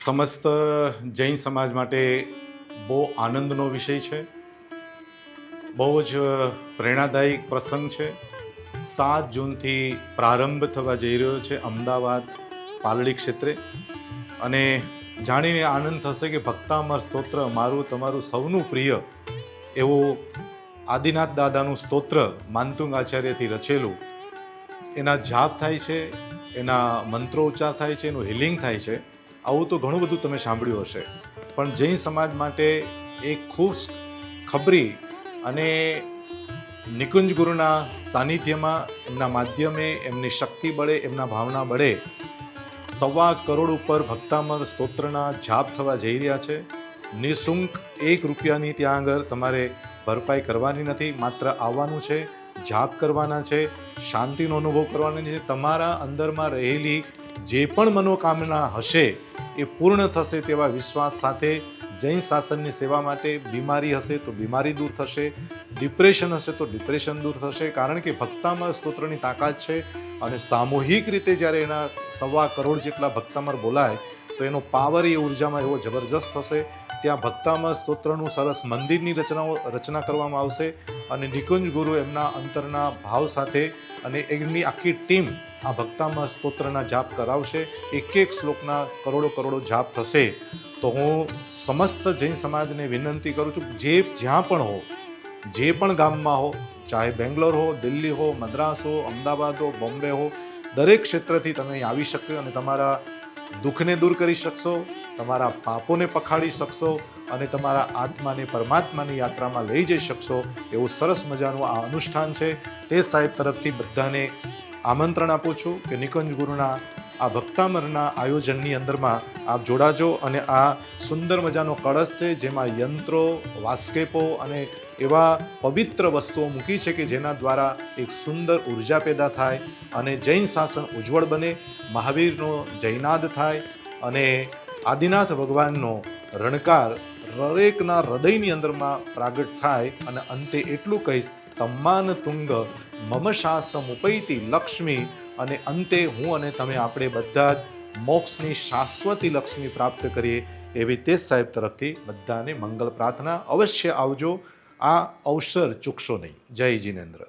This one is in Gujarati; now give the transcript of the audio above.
સમસ્ત જૈન સમાજ માટે બહુ આનંદનો વિષય છે, બહુ જ પ્રેરણાદાયક પ્રસંગ છે। 7 જૂનથી પ્રારંભ થવા જઈ રહ્યો છે અમદાવાદ પાલડી ક્ષેત્રે, અને જાણીને આનંદ થશે કે ભક્તામર સ્તોત્ર મારું તમારું સૌનું પ્રિય એવું આદિનાથ દાદાનું સ્તોત્ર માનતુંગ આચાર્યથી રચેલું, એના જાપ થાય છે, એના મંત્રો ઉચ્ચાર થાય છે, એનું હિલિંગ થાય છે। આવું તો ઘણું બધું તમે સાંભળ્યું હશે, પણ જૈન સમાજ માટે એક ખૂબ ખબરી અને નિકુંજ ગુરુના સાનિધ્યમાં, એમના માધ્યમે, એમની શક્તિ બળે, એમના ભાવના બળે 1.25 કરોડ ઉપર ભક્તામર સ્તોત્રના જાપ થવા જઈ રહ્યા છે। નિઃશુલ્ક ₹1 ત્યાં આગળ તમારે ભરપાઈ કરવાની નથી, માત્ર આવવાનું છે, જાપ કરવાના છે, શાંતિનો અનુભવ કરવાનો છે। તમારા અંદરમાં રહેલી જે પણ મનોકામના હશે એ પૂર્ણ થશે તેવા વિશ્વાસ સાથે જૈન શાસનની સેવા માટે, બીમારી હશે તો બીમારી દૂર થશે, ડિપ્રેશન હશે તો ડિપ્રેશન દૂર થશે, કારણ કે ભક્તામર સ્તોત્રની તાકાત છે। અને સામૂહિક રીતે જ્યારે એના 1.25 કરોડ જેટલા ભક્તામર બોલાય તો એનો પાવર એ ઉર્જામાં એવો જબરજસ્ત થશે। ત્યાં ભક્તામર સ્તોત્રનું સરસ મંદિરની રચના કરવામાં આવશે, અને નિકુંજ ગુરુ એમના અંતરના ભાવ સાથે અને એમની આખી ટીમ આ ભક્તામર સ્તોત્રના જાપ કરાવશે। એક શ્લોકના કરોડો જાપ થશે। તો હું સમસ્ત જૈન સમાજને વિનંતી કરું છું, જે જ્યાં પણ હો, જે પણ ગામમાં હો, ચાહે બેંગ્લોર હો, દિલ્હી હો, મદ્રાસ હો, અમદાવાદ હો, બોમ્બે હો, દરેક ક્ષેત્રથી તમે અહીં આવી શકો અને તમારા દુઃખને દૂર કરી શકશો, તમારા પાપોને પખાડી શકશો અને તમારા આત્માને પરમાત્માની યાત્રામાં લઈ જઈ શકશો। એવું સરસ મજાનું આ અનુષ્ઠાન છે। તે સાહેબ તરફથી બધાને આમંત્રણ આપું છું કે નિકુંજ ગુરુના આ ભક્તામરના આયોજનની અંદરમાં આપ જોડાજો। અને આ સુંદર મજાનો કળશ છે, જેમાં યંત્રો, વાસ્કેપો અને એવા પવિત્ર વસ્તુઓ મૂકી છે કે જેના દ્વારા એક સુંદર ઉર્જા પેદા થાય અને જૈન શાસન ઉજ્જવળ બને, મહાવીરનો જયનાદ થાય અને આદિનાથ ભગવાનનો રણકાર દરેકના હૃદયની અંદરમાં પ્રાગટ થાય। અને અંતે એટલું કહીશ, તમ્માન તુંગ મમ શાસમુપૈતિ લક્ષ્મી, અને અંતે હું અને તમે આપણે બધા જ મોક્ષની શાશ્વતી લક્ષ્મી પ્રાપ્ત કરીએ, એવી તેજ સાહેબ તરફથી બધાને મંગલ પ્રાર્થના। અવશ્ય આવજો, આ અવસર ચૂકશો નહીં। જય જિનેન્દ્ર।